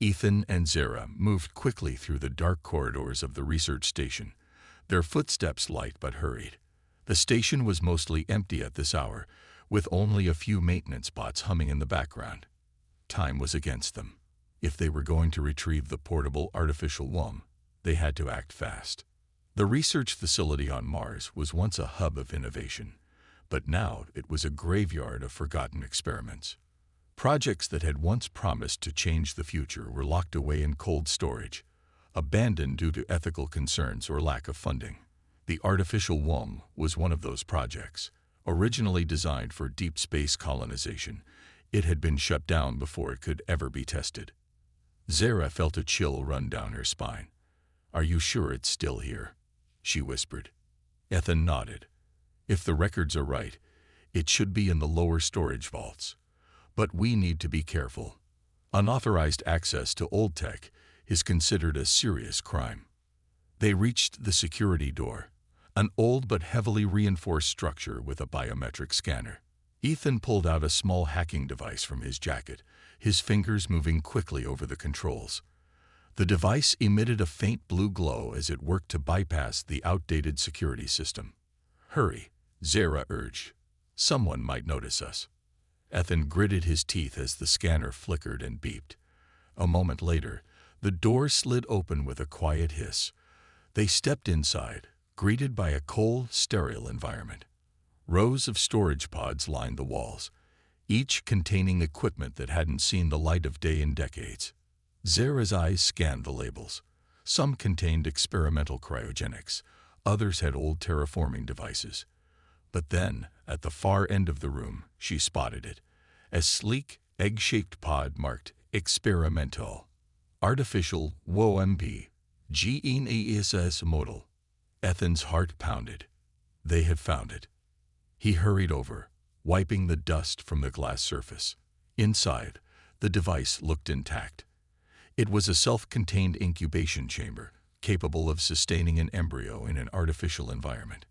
Ethan and Zara moved quickly through the dark corridors of the research station, their footsteps light but hurried. The station was mostly empty at this hour, with only a few maintenance bots humming in the background. Time was against them. If they were going to retrieve the portable artificial womb, they had to act fast. The research facility on Mars was once a hub of innovation, but now it was a graveyard of forgotten experiments. Projects that had once promised to change the future were locked away in cold storage, abandoned due to ethical concerns or lack of funding. The artificial womb was one of those projects. Originally designed for deep space colonization, it had been shut down before it could ever be tested. Zara felt a chill run down her spine. "Are you sure it's still here?" she whispered. Ethan nodded. "If the records are right, it should be in the lower storage vaults. But we need to be careful. Unauthorized access to old tech is considered a serious crime." They reached the security door, an old but heavily reinforced structure with a biometric scanner. Ethan pulled out a small hacking device from his jacket, his fingers moving quickly over the controls. The device emitted a faint blue glow as it worked to bypass the outdated security system. "Hurry," Zara urged. "Someone might notice us." Ethan gritted his teeth as the scanner flickered and beeped. A moment later, the door slid open with a quiet hiss. They stepped inside, greeted by a cold, sterile environment. Rows of storage pods lined the walls, each containing equipment that hadn't seen the light of day in decades. Zara's eyes scanned the labels. Some contained experimental cryogenics, others had old terraforming devices. But then, at the far end of the room, she spotted it. A sleek, egg-shaped pod marked Experimental. Artificial WOMP. GENESS model. Ethan's heart pounded. They had found it. He hurried over, wiping the dust from the glass surface. Inside, the device looked intact. It was a self-contained incubation chamber, capable of sustaining an embryo in an artificial environment.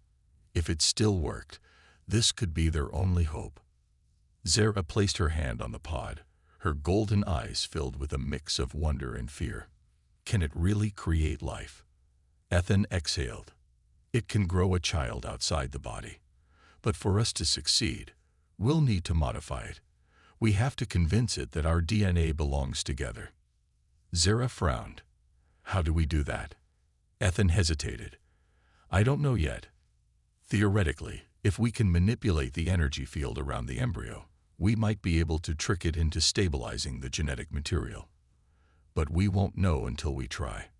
If it still worked, this could be their only hope. Zara placed her hand on the pod, her golden eyes filled with a mix of wonder and fear. Can it really create life? Ethan exhaled. It can grow a child outside the body. But for us to succeed, we'll need to modify it. We have to convince it that our DNA belongs together. Zara frowned. How do we do that? Ethan hesitated. I don't know yet. Theoretically, if we can manipulate the energy field around the embryo, we might be able to trick it into stabilizing the genetic material. But we won't know until we try.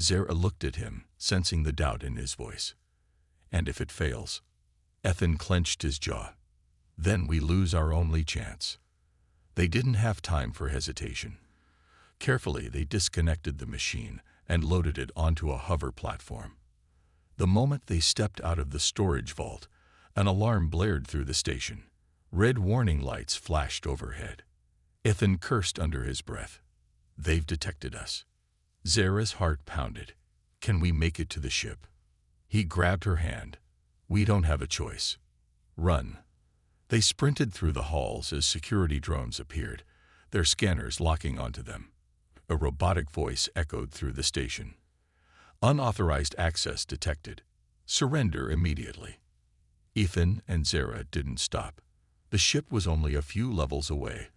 Zara looked at him, sensing the doubt in his voice. And if it fails? Ethan clenched his jaw. Then we lose our only chance. They didn't have time for hesitation. Carefully, they disconnected the machine and loaded it onto a hover platform. The moment they stepped out of the storage vault, an alarm blared through the station. Red warning lights flashed overhead. Ethan cursed under his breath. They've detected us. Zara's heart pounded. Can we make it to the ship? He grabbed her hand. We don't have a choice. Run. They sprinted through the halls as security drones appeared, their scanners locking onto them. A robotic voice echoed through the station. Unauthorized access detected. Surrender immediately. Ethan and Zara didn't stop. The ship was only a few levels away,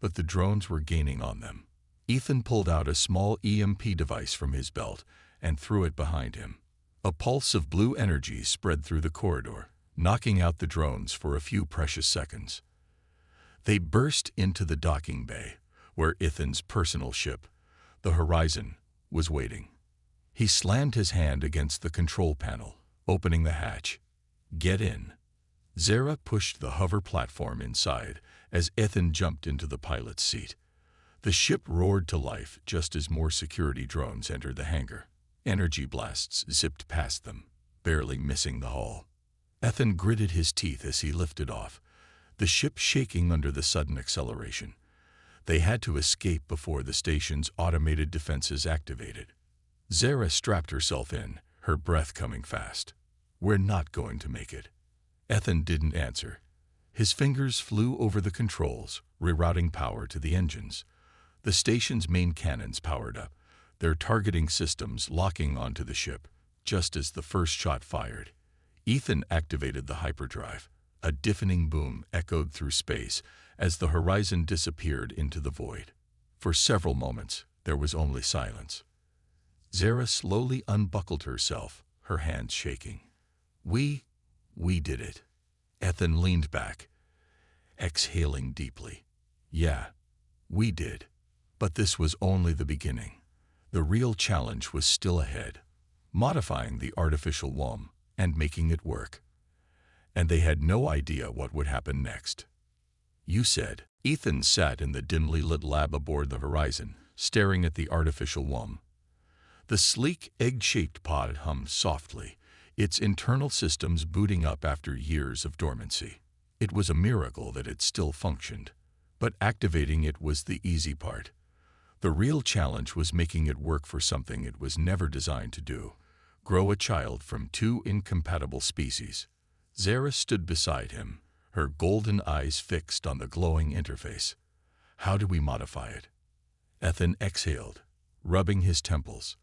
but the drones were gaining on them. Ethan pulled out a small EMP device from his belt and threw it behind him. A pulse of blue energy spread through the corridor, knocking out the drones for a few precious seconds. They burst into the docking bay, where Ethan's personal ship, the Horizon, was waiting. He slammed his hand against the control panel, opening the hatch. Get in. Zara pushed the hover platform inside as Ethan jumped into the pilot's seat. The ship roared to life just as more security drones entered the hangar. Energy blasts zipped past them, barely missing the hull. Ethan gritted his teeth as he lifted off, the ship shaking under the sudden acceleration. They had to escape before the station's automated defenses activated. Zara strapped herself in, her breath coming fast. We're not going to make it. Ethan didn't answer. His fingers flew over the controls, rerouting power to the engines. The station's main cannons powered up, their targeting systems locking onto the ship. Just as the first shot fired, Ethan activated the hyperdrive. A deafening boom echoed through space as the horizon disappeared into the void. For several moments, there was only silence. Zara slowly unbuckled herself, her hands shaking. We did it." Ethan leaned back, exhaling deeply. "Yeah, we did. But this was only the beginning. The real challenge was still ahead, modifying the artificial womb and making it work. And they had no idea what would happen next." "You said." Ethan sat in the dimly lit lab aboard the Horizon, staring at the artificial womb. The sleek, egg-shaped pod hummed softly, its internal systems booting up after years of dormancy. It was a miracle that it still functioned, but activating it was the easy part. The real challenge was making it work for something it was never designed to do: grow a child from two incompatible species. Zara stood beside him, her golden eyes fixed on the glowing interface. "How do we modify it?" Ethan exhaled, rubbing his temples.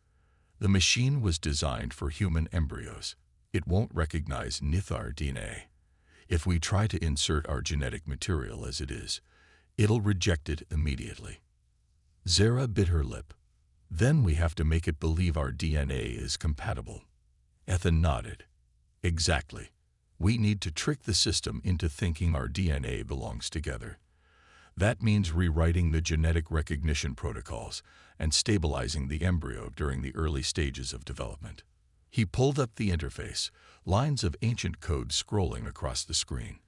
"The machine was designed for human embryos. It won't recognize Nithar DNA. If we try to insert our genetic material as it is, it'll reject it immediately." Zara bit her lip. "Then we have to make it believe our DNA is compatible." Ethan nodded. "Exactly. We need to trick the system into thinking our DNA belongs together. That means rewriting the genetic recognition protocols and stabilizing the embryo during the early stages of development." He pulled up the interface, lines of ancient code scrolling across the screen.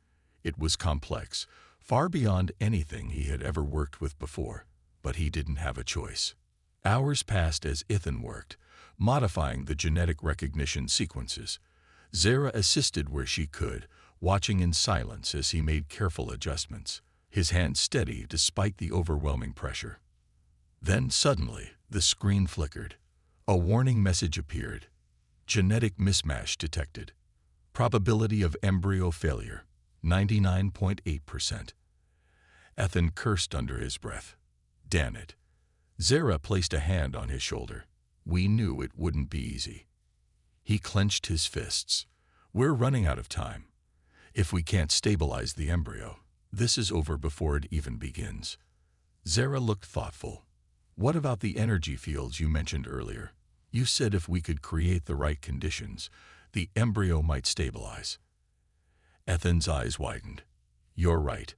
It was complex, far beyond anything he had ever worked with before, but he didn't have a choice. Hours passed as Ethan worked, modifying the genetic recognition sequences. Zara assisted where she could, watching in silence as he made careful adjustments, his hands steady despite the overwhelming pressure. Then suddenly, the screen flickered. A warning message appeared. "Genetic mismatch detected. Probability of embryo failure, 99.8%. Ethan cursed under his breath. "Damn it." Zara placed a hand on his shoulder. "We knew it wouldn't be easy." He clenched his fists. "We're running out of time. If we can't stabilize the embryo, this is over before it even begins." Zara looked thoughtful. "What about the energy fields you mentioned earlier? You said if we could create the right conditions, the embryo might stabilize." Ethan's eyes widened. "You're right."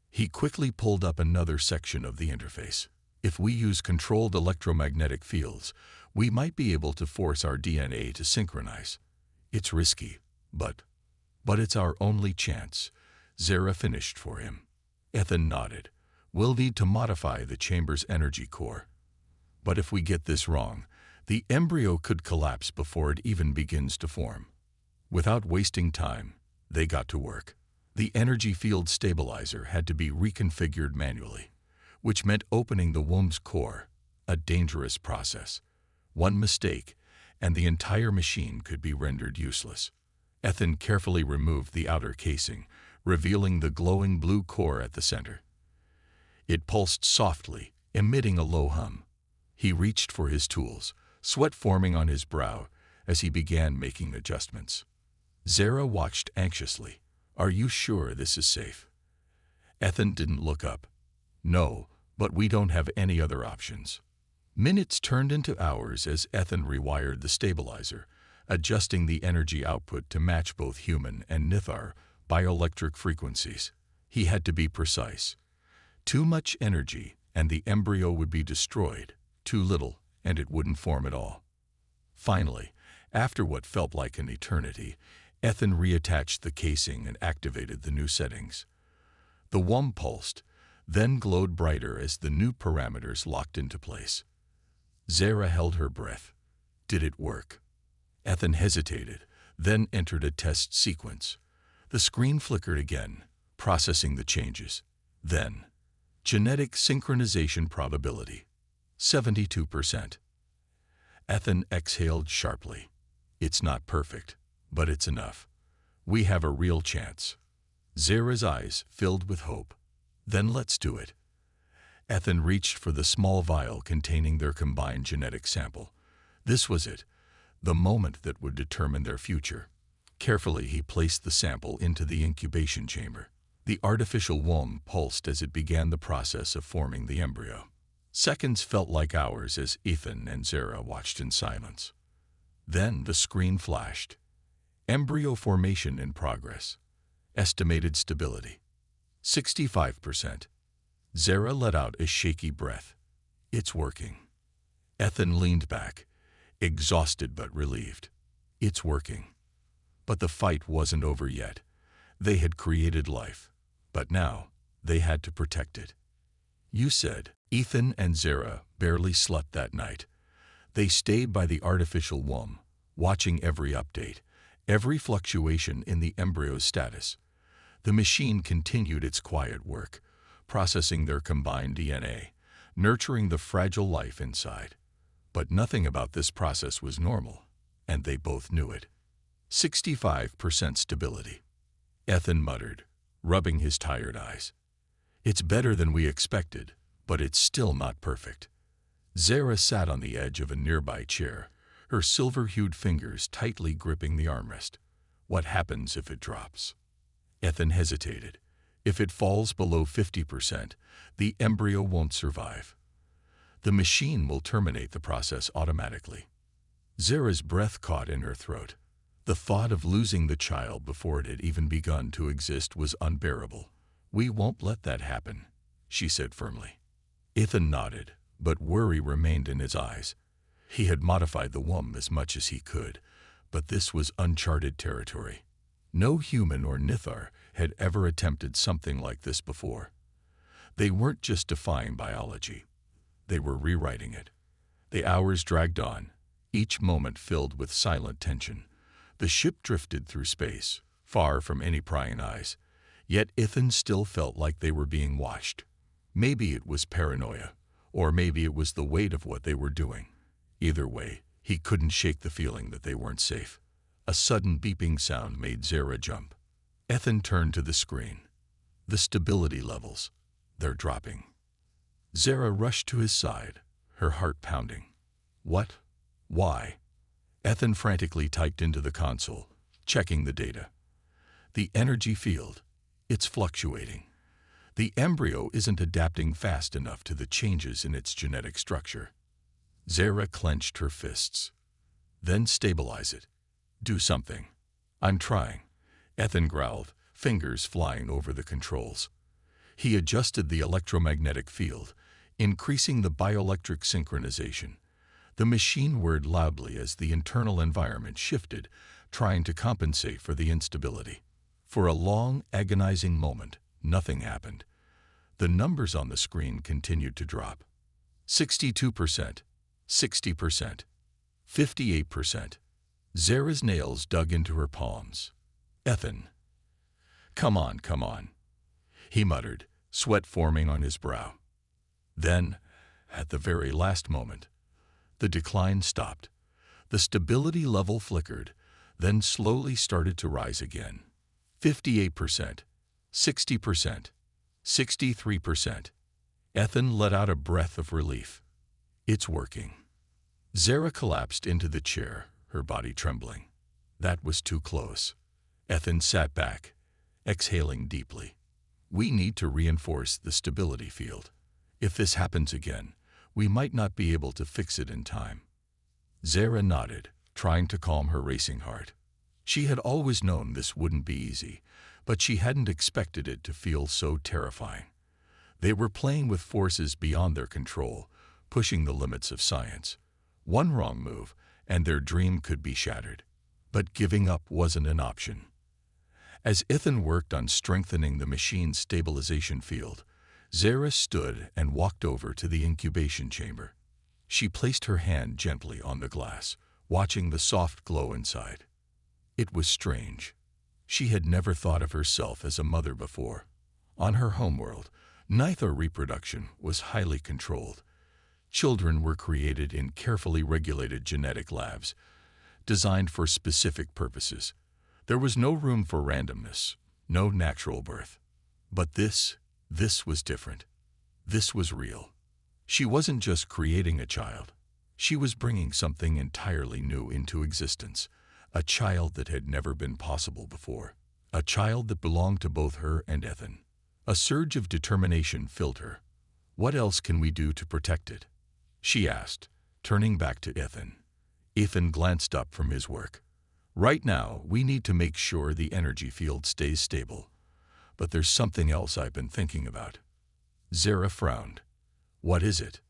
He quickly pulled up another section of the interface. "If we use controlled electromagnetic fields, we might be able to force our DNA to synchronize. It's risky, but it's our only chance." Zara finished for him. Ethan nodded. "We'll need to modify the chamber's energy core. But if we get this wrong, the embryo could collapse before it even begins to form." Without wasting time, they got to work. The energy field stabilizer had to be reconfigured manually, which meant opening the womb's core, a dangerous process. One mistake, and the entire machine could be rendered useless. Ethan carefully removed the outer casing, revealing the glowing blue core at the center. It pulsed softly, emitting a low hum. He reached for his tools, sweat forming on his brow as he began making adjustments. Zara watched anxiously. "Are you sure this is safe?" Ethan didn't look up. "No, but we don't have any other options." Minutes turned into hours as Ethan rewired the stabilizer, adjusting the energy output to match both human and Nithar bioelectric frequencies. He had to be precise. Too much energy, and the embryo would be destroyed. Too little, and it wouldn't form at all. Finally, after what felt like an eternity, Ethan reattached the casing and activated the new settings. The womb pulsed, then glowed brighter as the new parameters locked into place. Zara held her breath. Did it work? Ethan hesitated, then entered a test sequence. The screen flickered again, processing the changes. Then, genetic synchronization probability, 72%. Ethan exhaled sharply. It's not perfect, but it's enough. We have a real chance. Zara's eyes filled with hope. Then let's do it. Ethan reached for the small vial containing their combined genetic sample. This was it, the moment that would determine their future. Carefully, he placed the sample into the incubation chamber. The artificial womb pulsed as it began the process of forming the embryo. Seconds felt like hours as Ethan and Zara watched in silence. Then the screen flashed. Embryo formation in progress. Estimated stability 65%. Zara let out a shaky breath. It's working. Ethan leaned back, exhausted but relieved. It's working. But the fight wasn't over yet. They had created life, but now they had to protect it. You said. Ethan and Zara barely slept that night. They stayed by the artificial womb, watching every update, every fluctuation in the embryo's status. The machine continued its quiet work, processing their combined DNA, nurturing the fragile life inside. But nothing about this process was normal, and they both knew it. 65% stability. Ethan muttered, rubbing his tired eyes. It's better than we expected, but it's still not perfect. Zara sat on the edge of a nearby chair, her silver-hued fingers tightly gripping the armrest. What happens if it drops? Ethan hesitated. If it falls below 50%, the embryo won't survive. The machine will terminate the process automatically. Zara's breath caught in her throat. The thought of losing the child before it had even begun to exist was unbearable. We won't let that happen, she said firmly. Ethan nodded, but worry remained in his eyes. He had modified the womb as much as he could, but this was uncharted territory. No human or Nithar had ever attempted something like this before. They weren't just defying biology. They were rewriting it. The hours dragged on, each moment filled with silent tension. The ship drifted through space, far from any prying eyes, yet Ethan still felt like they were being watched. Maybe it was paranoia, or maybe it was the weight of what they were doing. Either way, he couldn't shake the feeling that they weren't safe. A sudden beeping sound made Zara jump. Ethan turned to the screen. The stability levels, they're dropping. Zara rushed to his side, her heart pounding. What? Why? Ethan frantically typed into the console, checking the data. The energy field, it's fluctuating. The embryo isn't adapting fast enough to the changes in its genetic structure. Zara clenched her fists. Then stabilize it. Do something. I'm trying. Ethan growled, fingers flying over the controls. He adjusted the electromagnetic field, increasing the bioelectric synchronization. The machine whirred loudly as the internal environment shifted, trying to compensate for the instability. For a long, agonizing moment, nothing happened. The numbers on the screen continued to drop. 62%, 60%, 58%. Zara's nails dug into her palms. Ethan. Come on, come on, he muttered, sweat forming on his brow. Then, at the very last moment, the decline stopped. The stability level flickered, then slowly started to rise again. 58%, 60%, 63%. Ethan let out a breath of relief. It's working. Zara collapsed into the chair, her body trembling. That was too close. Ethan sat back, exhaling deeply. We need to reinforce the stability field. If this happens again, we might not be able to fix it in time. Zara nodded, trying to calm her racing heart. She had always known this wouldn't be easy, but she hadn't expected it to feel so terrifying. They were playing with forces beyond their control, pushing the limits of science. One wrong move, and their dream could be shattered. But giving up wasn't an option. As Ethan worked on strengthening the machine's stabilization field, Zara stood and walked over to the incubation chamber. She placed her hand gently on the glass, watching the soft glow inside. It was strange. She had never thought of herself as a mother before. On her homeworld, neither reproduction was highly controlled. Children were created in carefully regulated genetic labs, designed for specific purposes. There was no room for randomness, no natural birth. But this was different. This was real. She wasn't just creating a child. She was bringing something entirely new into existence, a child that had never been possible before, a child that belonged to both her and Ethan. A surge of determination filled her. "What else can we do to protect it?" she asked, turning back to Ethan. Ethan glanced up from his work. "Right now, we need to make sure the energy field stays stable. But there's something else I've been thinking about." Zara frowned. "What is it?"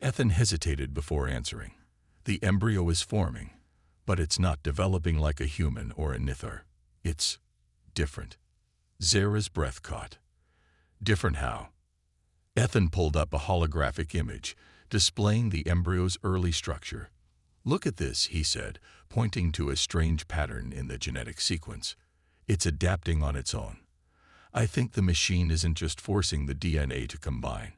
Ethan hesitated before answering. "The embryo is forming, but it's not developing like a human or a Nithar. It's different." Zara's breath caught. "Different how?" Ethan pulled up a holographic image, displaying the embryo's early structure. "Look at this," he said, pointing to a strange pattern in the genetic sequence. "It's adapting on its own. I think the machine isn't just forcing the DNA to combine.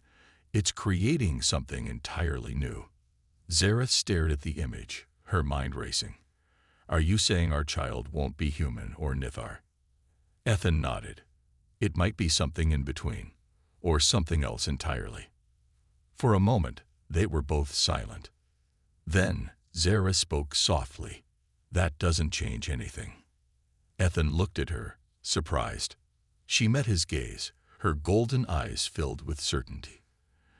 It's creating something entirely new." Zara stared at the image, her mind racing. "Are you saying our child won't be human or Nithar?" Ethan nodded. "It might be something in between, or something else entirely." For a moment, they were both silent. Then Zara spoke softly. "That doesn't change anything." Ethan looked at her, surprised. She met his gaze, her golden eyes filled with certainty.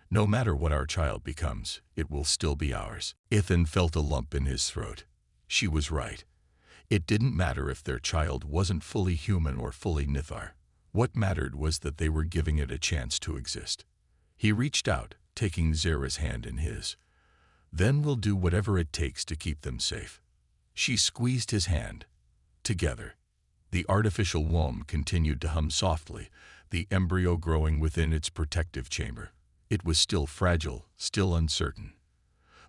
"No matter what our child becomes, it will still be ours." Ethan felt a lump in his throat. She was right. It didn't matter if their child wasn't fully human or fully Nithar. What mattered was that they were giving it a chance to exist. He reached out, taking Zara's hand in his. "Then we'll do whatever it takes to keep them safe." She squeezed his hand. Together, the artificial womb continued to hum softly, the embryo growing within its protective chamber. It was still fragile, still uncertain.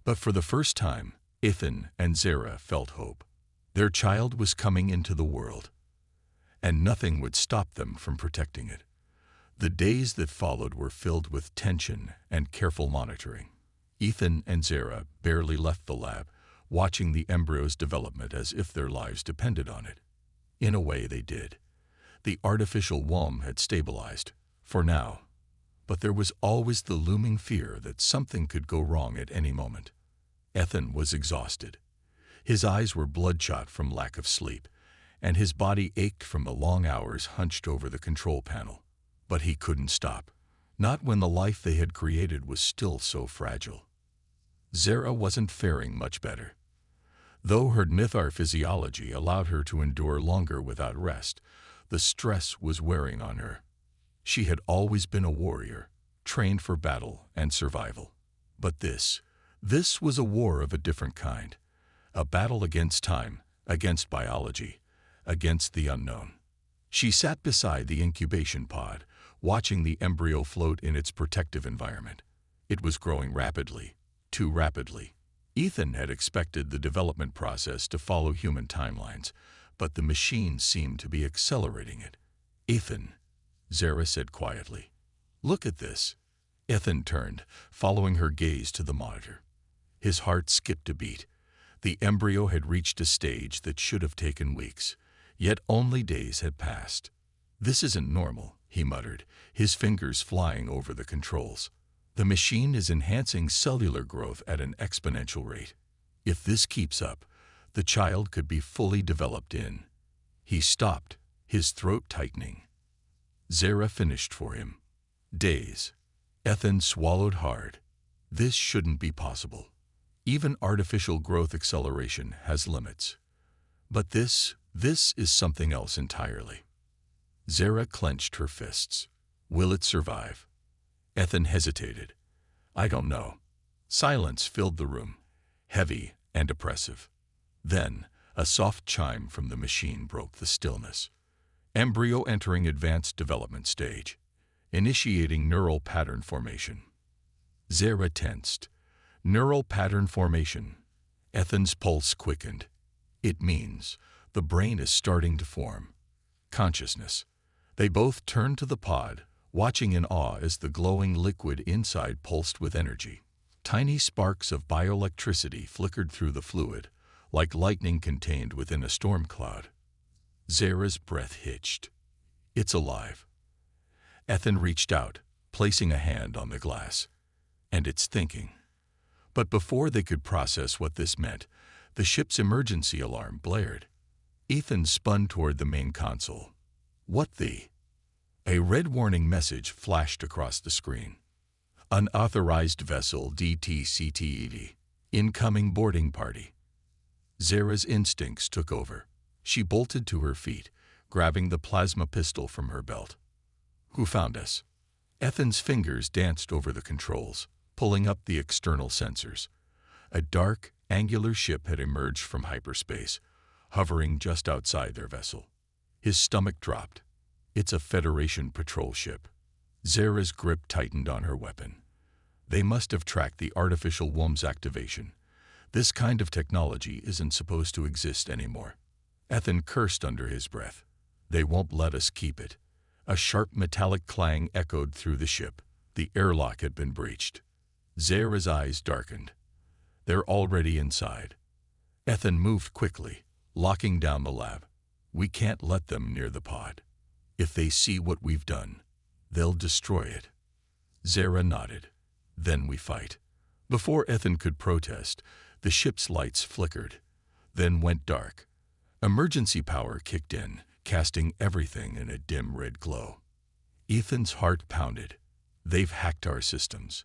But for the first time, Ethan and Zara felt hope. Their child was coming into the world, and nothing would stop them from protecting it. The days that followed were filled with tension and careful monitoring. Ethan and Zara barely left the lab, watching the embryo's development as if their lives depended on it. In a way, they did. The artificial womb had stabilized, for now, but there was always the looming fear that something could go wrong at any moment. Ethan was exhausted. His eyes were bloodshot from lack of sleep, and his body ached from the long hours hunched over the control panel. But he couldn't stop, not when the life they had created was still so fragile. Zara wasn't faring much better. Though her Nithar physiology allowed her to endure longer without rest, the stress was wearing on her. She had always been a warrior, trained for battle and survival. But this was a war of a different kind. A battle against time, against biology, against the unknown. She sat beside the incubation pod, watching the embryo float in its protective environment. It was growing rapidly, too rapidly. Ethan had expected the development process to follow human timelines, but the machine seemed to be accelerating it. "Ethan," Zara said quietly, "look at this." Ethan turned, following her gaze to the monitor. His heart skipped a beat. The embryo had reached a stage that should have taken weeks, yet only days had passed. "This isn't normal," he muttered, his fingers flying over the controls. "The machine is enhancing cellular growth at an exponential rate. If this keeps up, the child could be fully developed in." He stopped, his throat tightening. Zara finished for him. "Days." Ethan swallowed hard. This shouldn't be possible. Even artificial growth acceleration has limits. But this is something else entirely. Zara clenched her fists. "Will it survive?" Ethan hesitated. "I don't know." Silence filled the room, heavy and oppressive. Then, a soft chime from the machine broke the stillness. Embryo entering advanced development stage, initiating neural pattern formation. Zara tensed. Neural pattern formation. Ethan's pulse quickened. It means the brain is starting to form. Consciousness. They both turned to the pod, watching in awe as the glowing liquid inside pulsed with energy. Tiny sparks of bioelectricity flickered through the fluid, like lightning contained within a storm cloud. Zara's breath hitched. "It's alive." Ethan reached out, placing a hand on the glass. And it's thinking. But before they could process what this meant, the ship's emergency alarm blared. Ethan spun toward the main console. What the? A red warning message flashed across the screen. Unauthorized vessel DTCTED. Incoming boarding party. Zara's instincts took over. She bolted to her feet, grabbing the plasma pistol from her belt. Who found us? Ethan's fingers danced over the controls, pulling up the external sensors. A dark, angular ship had emerged from hyperspace, hovering just outside their vessel. His stomach dropped. It's a Federation patrol ship. Zara's grip tightened on her weapon. They must have tracked the artificial womb's activation. This kind of technology isn't supposed to exist anymore. Ethan cursed under his breath. They won't let us keep it. A sharp metallic clang echoed through the ship. The airlock had been breached. Zara's eyes darkened. They're already inside. Ethan moved quickly, locking down the lab. We can't let them near the pod. If they see what we've done, they'll destroy it. Zara nodded. Then we fight. Before Ethan could protest, the ship's lights flickered, then went dark. Emergency power kicked in, casting everything in a dim red glow. Ethan's heart pounded. They've hacked our systems.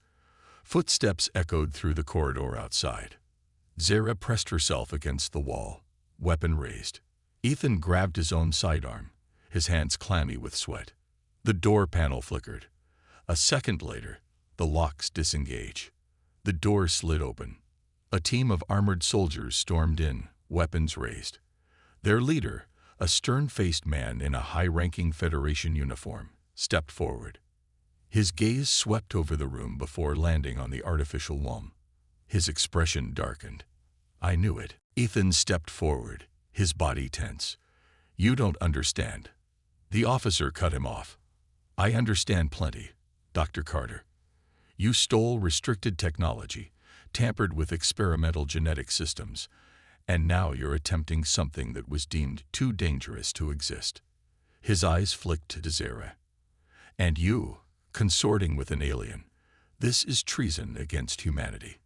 Footsteps echoed through the corridor outside. Zara pressed herself against the wall, weapon raised. Ethan grabbed his own sidearm, his hands clammy with sweat. The door panel flickered. A second later, the locks disengage. The door slid open. A team of armored soldiers stormed in, weapons raised. Their leader, a stern-faced man in a high-ranking Federation uniform, stepped forward. His gaze swept over the room before landing on the artificial womb. His expression darkened. I knew it. Ethan stepped forward, his body tense. You don't understand. The officer cut him off. I understand plenty, Dr. Carter. You stole restricted technology, tampered with experimental genetic systems, and now you're attempting something that was deemed too dangerous to exist. His eyes flicked to Zara. And you, consorting with an alien, this is treason against humanity.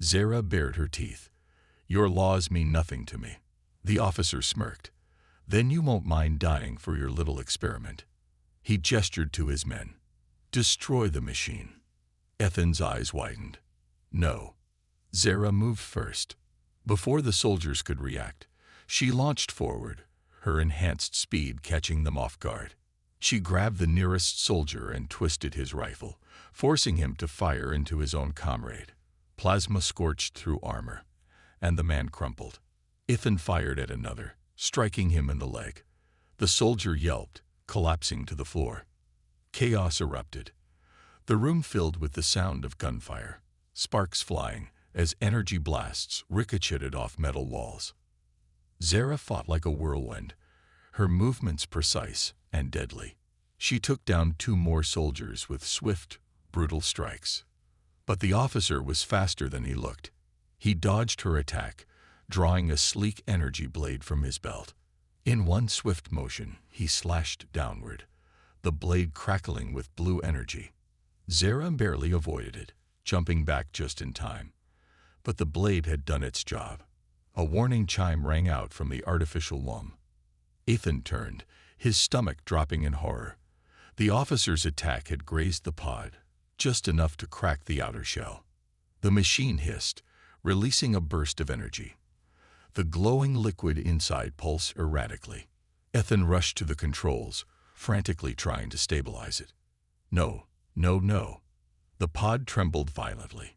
Zara bared her teeth. Your laws mean nothing to me. The officer smirked. Then you won't mind dying for your little experiment. He gestured to his men. Destroy the machine. Ethan's eyes widened. No. Zara moved first. Before the soldiers could react, she launched forward, her enhanced speed catching them off guard. She grabbed the nearest soldier and twisted his rifle, forcing him to fire into his own comrade. Plasma scorched through armor, and the man crumpled. Ethan fired at another, striking him in the leg. The soldier yelped, collapsing to the floor. Chaos erupted. The room filled with the sound of gunfire, sparks flying as energy blasts ricocheted off metal walls. Zara fought like a whirlwind, her movements precise and deadly. She took down 2 more soldiers with swift, brutal strikes. But the officer was faster than he looked. He dodged her attack, drawing a sleek energy blade from his belt. In one swift motion, he slashed downward, the blade crackling with blue energy. Zara barely avoided it, jumping back just in time. But the blade had done its job. A warning chime rang out from the artificial womb. Ethan turned, his stomach dropping in horror. The officer's attack had grazed the pod, just enough to crack the outer shell. The machine hissed, releasing a burst of energy. The glowing liquid inside pulsed erratically. Ethan rushed to the controls, frantically trying to stabilize it. No, no, no. The pod trembled violently.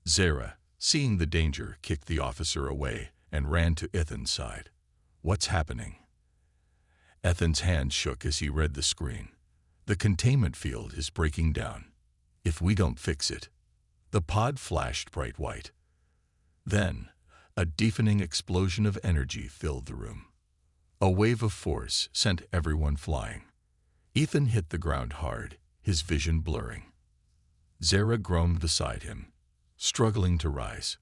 Zara, seeing the danger, kicked the officer away and ran to Ethan's side. What's happening? Ethan's hands shook as he read the screen. The containment field is breaking down. If we don't fix it. The pod flashed bright white. Then, a deafening explosion of energy filled the room. A wave of force sent everyone flying. Ethan hit the ground hard, his vision blurring. Zara groaned beside him, struggling to rise.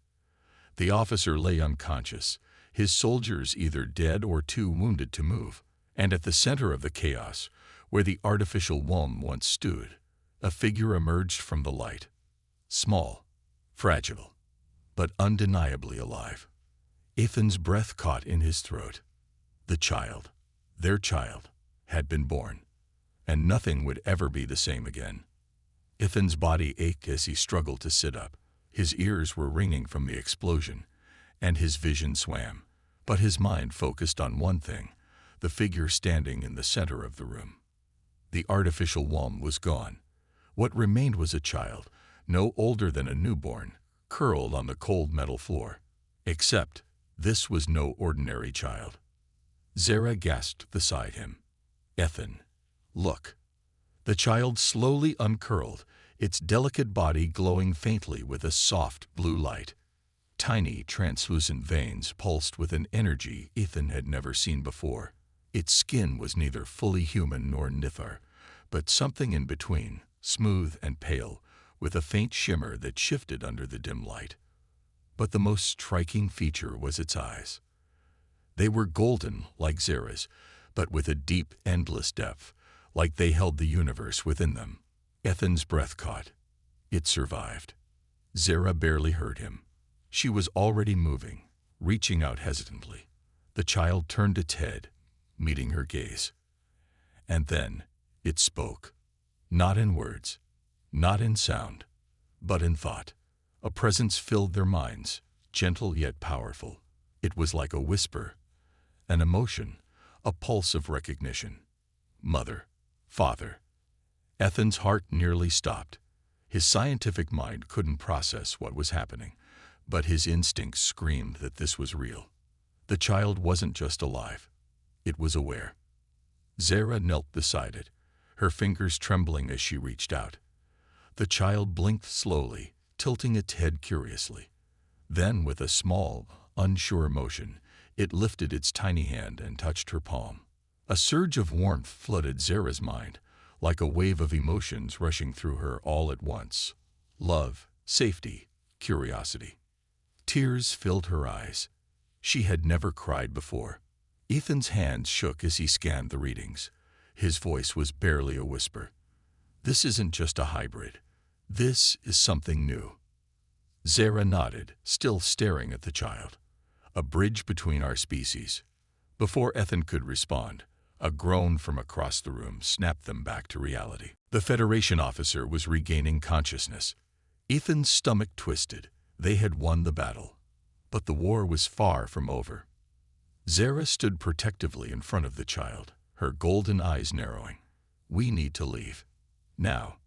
The officer lay unconscious, his soldiers either dead or too wounded to move. And at the center of the chaos, where the artificial womb once stood, A figure emerged from the light. Small, fragile, but undeniably alive. Ethan's breath caught in his throat. The child, their child, had been born, and nothing would ever be the same again. Ethan's body ached as he struggled to sit up. His ears were ringing from the explosion, and his vision swam. But his mind focused on one thing, the figure standing in the center of the room. The artificial womb was gone. What remained was a child, no older than a newborn, curled on the cold metal floor. Except, this was no ordinary child. Zara gasped beside him. "Ethan, look." The child slowly uncurled, its delicate body glowing faintly with a soft blue light. Tiny, translucent veins pulsed with an energy Ethan had never seen before. Its skin was neither fully human nor Nithar, but something in between, smooth and pale, with a faint shimmer that shifted under the dim light. But the most striking feature was its eyes. They were golden, like Zara's, but with a deep, endless depth, like they held the universe within them. Ethan's breath caught. It survived. Zara barely heard him. She was already moving, reaching out hesitantly. The child turned its head, meeting her gaze. And then it spoke. Not in words, not in sound, but in thought. A presence filled their minds, gentle yet powerful. It was like a whisper, an emotion, a pulse of recognition. Mother, father. Ethan's heart nearly stopped. His scientific mind couldn't process what was happening, but his instincts screamed that this was real. The child wasn't just alive. It was aware. Zara knelt beside it, her fingers trembling as she reached out. The child blinked slowly, tilting its head curiously. Then, with a small, unsure motion, it lifted its tiny hand and touched her palm. A surge of warmth flooded Zara's mind, like a wave of emotions rushing through her all at once. Love, safety, curiosity. Tears filled her eyes. She had never cried before. Ethan's hands shook as he scanned the readings. His voice was barely a whisper. "This isn't just a hybrid. This is something new." Zara nodded, still staring at the child. "A bridge between our species." Before Ethan could respond, a groan from across the room snapped them back to reality. The Federation officer was regaining consciousness. Ethan's stomach twisted. They had won the battle. But the war was far from over. Zara stood protectively in front of the child, her golden eyes narrowing. "We need to leave. Now."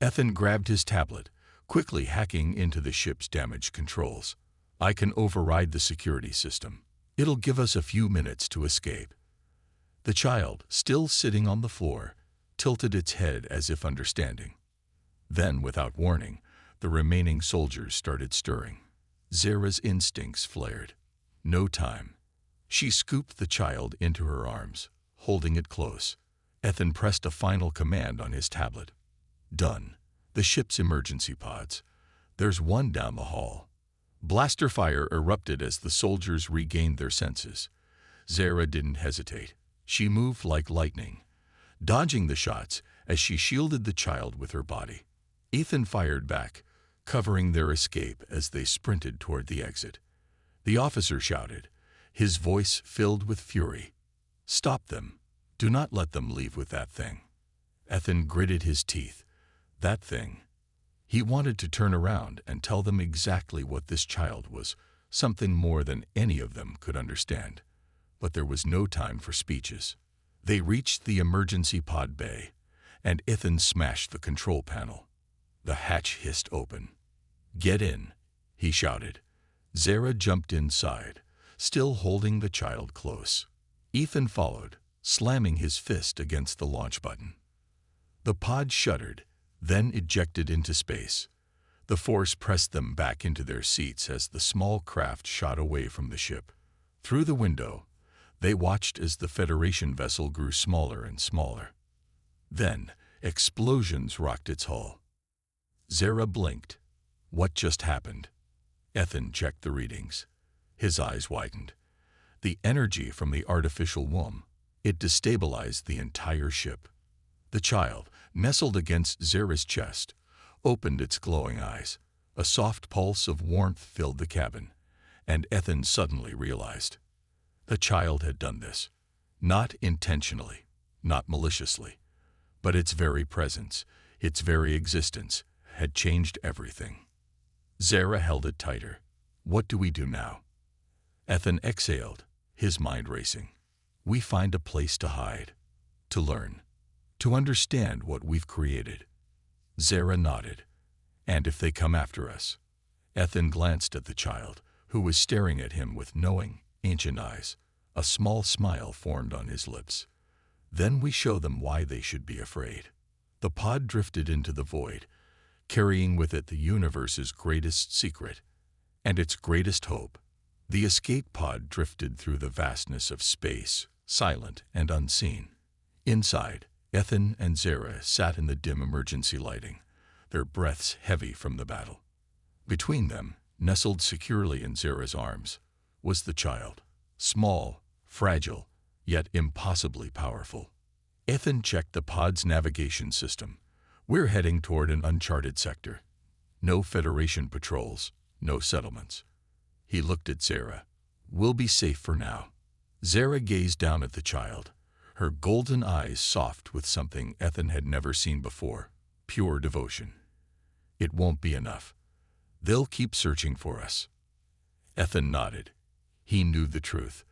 Ethan grabbed his tablet, quickly hacking into the ship's damaged controls. "I can override the security system. It'll give us a few minutes to escape." The child, still sitting on the floor, tilted its head as if understanding. Then, without warning, the remaining soldiers started stirring. Zara's instincts flared. No time. She scooped the child into her arms, holding it close. Ethan pressed a final command on his tablet. "Done. The ship's emergency pods. There's one down the hall." Blaster fire erupted as the soldiers regained their senses. Zara didn't hesitate. She moved like lightning, dodging the shots as she shielded the child with her body. Ethan fired back, covering their escape as they sprinted toward the exit. The officer shouted, his voice filled with fury. "Stop them. Do not let them leave with that thing." Ethan gritted his teeth. That thing. He wanted to turn around and tell them exactly what this child was, something more than any of them could understand. But there was no time for speeches. They reached the emergency pod bay, and Ethan smashed the control panel. The hatch hissed open. "Get in," he shouted. Zara jumped inside, still holding the child close. Ethan followed, slamming his fist against the launch button. The pod shuddered, then ejected into space. The force pressed them back into their seats as the small craft shot away from the ship. Through the window, they watched as the Federation vessel grew smaller and smaller. Then, explosions rocked its hull. Zara blinked. What just happened? Ethan checked the readings. His eyes widened. The energy from the artificial womb, it destabilized the entire ship. The child, nestled against Zera's chest, opened its glowing eyes. A soft pulse of warmth filled the cabin, and Ethan suddenly realized. The child had done this. Not intentionally, not maliciously, but its very presence, its very existence, had changed everything. Zera held it tighter. What do we do now? Ethan exhaled, his mind racing. We find a place to hide, to learn, to understand what we've created. Zera nodded. And if they come after us? Ethan glanced at the child, who was staring at him with knowing, ancient eyes. A small smile formed on his lips. Then we show them why they should be afraid. The pod drifted into the void, carrying with it the universe's greatest secret and its greatest hope. The escape pod drifted through the vastness of space, silent and unseen. Inside, Ethan and Zera sat in the dim emergency lighting, their breaths heavy from the battle. Between them, nestled securely in Zera's arms, was the child, small, fragile, yet impossibly powerful. Ethan checked the pod's navigation system. We're heading toward an uncharted sector. No Federation patrols, no settlements. He looked at Zera. We'll be safe for now. Zera gazed down at the child, her golden eyes soft with something Ethan had never seen before, pure devotion. It won't be enough. They'll keep searching for us. Ethan nodded. He knew the truth.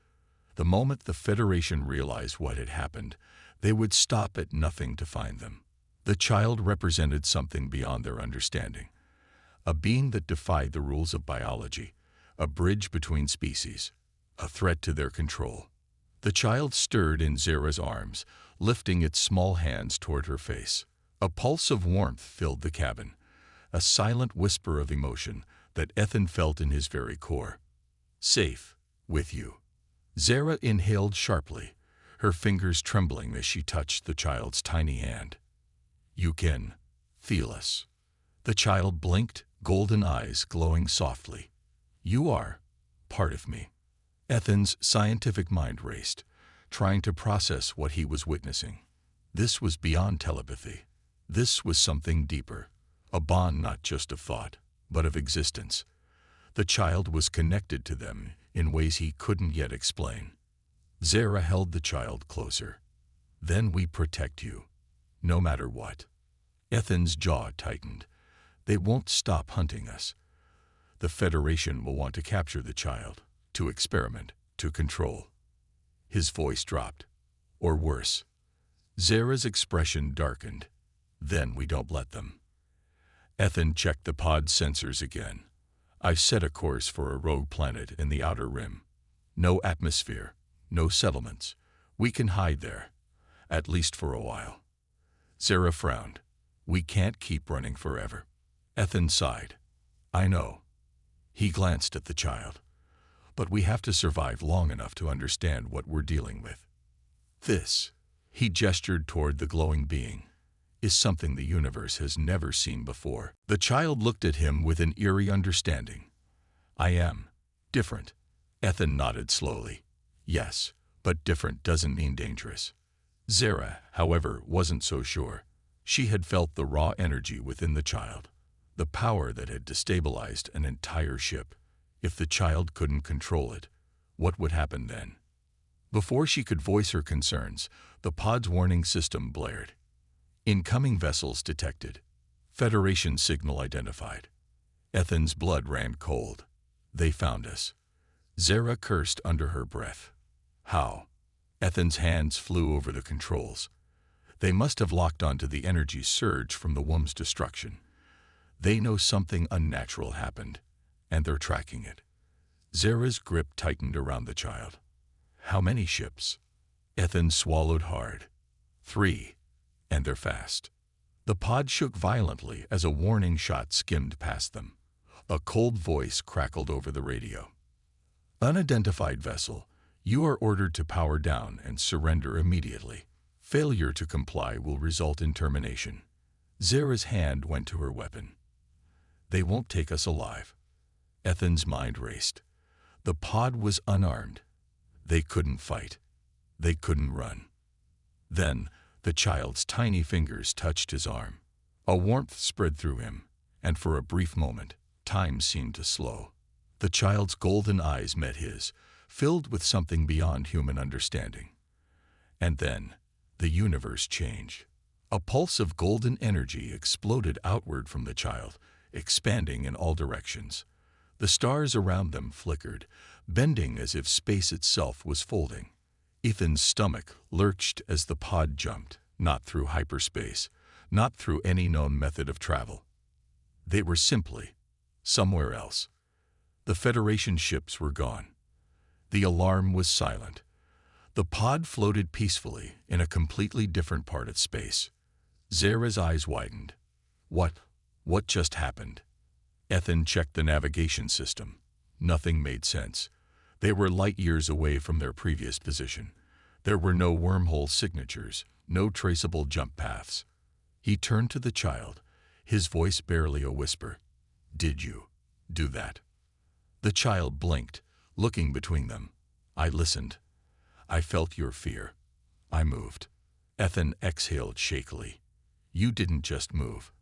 The moment the Federation realized what had happened, they would stop at nothing to find them. The child represented something beyond their understanding, a being that defied the rules of biology, a bridge between species, a threat to their control. The child stirred in Zera's arms, lifting its small hands toward her face. A pulse of warmth filled the cabin, a silent whisper of emotion that Ethan felt in his very core. Safe, with you. Zera inhaled sharply, her fingers trembling as she touched the child's tiny hand. You can feel us. The child blinked, golden eyes glowing softly. You are part of me. Ethan's scientific mind raced, trying to process what he was witnessing. This was beyond telepathy. This was something deeper, a bond not just of thought, but of existence. The child was connected to them in ways he couldn't yet explain. Zera held the child closer. Then we protect you, no matter what. Ethan's jaw tightened. They won't stop hunting us. The Federation will want to capture the child, to experiment, to control. His voice dropped. Or worse. Zera's expression darkened. Then we don't let them. Ethan checked the pod's sensors again. I've set a course for a rogue planet in the outer rim. No atmosphere, no settlements. We can hide there, at least for a while. Zera frowned. We can't keep running forever. Ethan sighed. I know. He glanced at the child. But we have to survive long enough to understand what we're dealing with. This, he gestured toward the glowing being, is something the universe has never seen before. The child looked at him with an eerie understanding. I am different. Ethan nodded slowly. Yes, but different doesn't mean dangerous. Zera, however, wasn't so sure. She had felt the raw energy within the child, the power that had destabilized an entire ship. If the child couldn't control it, what would happen then? Before she could voice her concerns, the pod's warning system blared. Incoming vessels detected. Federation signal identified. Ethan's blood ran cold. They found us. Zera cursed under her breath. How? Ethan's hands flew over the controls. They must have locked onto the energy surge from the womb's destruction. They know something unnatural happened, and they're tracking it. Zera's grip tightened around the child. How many ships? Ethan swallowed hard. 3. And they're fast. The pod shook violently as a warning shot skimmed past them. A cold voice crackled over the radio. Unidentified vessel, you are ordered to power down and surrender immediately. Failure to comply will result in termination. Zera's hand went to her weapon. They won't take us alive. Ethan's mind raced. The pod was unarmed. They couldn't fight. They couldn't run. Then, The child's tiny fingers touched his arm. A warmth spread through him, and for a brief moment, time seemed to slow. The child's golden eyes met his, filled with something beyond human understanding. And then, the universe changed. A pulse of golden energy exploded outward from the child, expanding in all directions. The stars around them flickered, bending as if space itself was folding. Ethan's stomach lurched as the pod jumped, not through hyperspace, not through any known method of travel. They were simply somewhere else. The Federation ships were gone. The alarm was silent. The pod floated peacefully in a completely different part of space. Zara's eyes widened. What just happened? Ethan checked the navigation system. Nothing made sense. They were light years away from their previous position. There were no wormhole signatures, no traceable jump paths. He turned to the child, his voice barely a whisper. "Did you do that?" The child blinked, looking between them. "I listened. I felt your fear. I moved." Ethan exhaled shakily. "You didn't just move.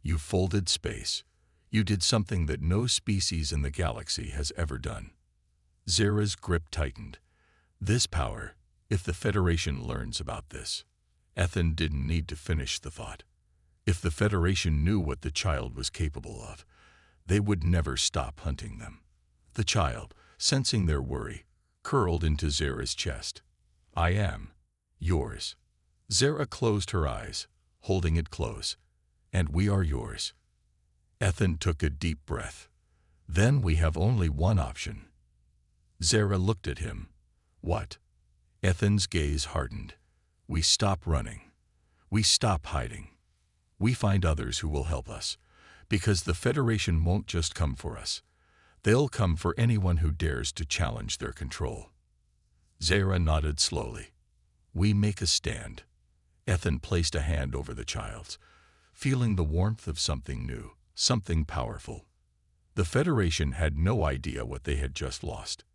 You folded space. You did something that no species in the galaxy has ever done." Zara's grip tightened. This power, if the Federation learns about this. Ethan didn't need to finish the thought. If the Federation knew what the child was capable of, they would never stop hunting them. The child, sensing their worry, curled into Zara's chest. "I am yours." Zara closed her eyes, holding it close. "And we are yours." Ethan took a deep breath. "Then we have only one option." Zara looked at him. "What?" Ethan's gaze hardened. "We stop running. We stop hiding. We find others who will help us, because the Federation won't just come for us. They'll come for anyone who dares to challenge their control." Zara nodded slowly. "We make a stand." Ethan placed a hand over the child's, feeling the warmth of something new, something powerful. The Federation had no idea what they had just lost.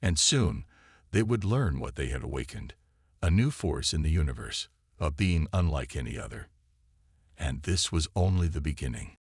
And soon, they would learn what they had awakened. A new force in the universe, a being unlike any other. And this was only the beginning.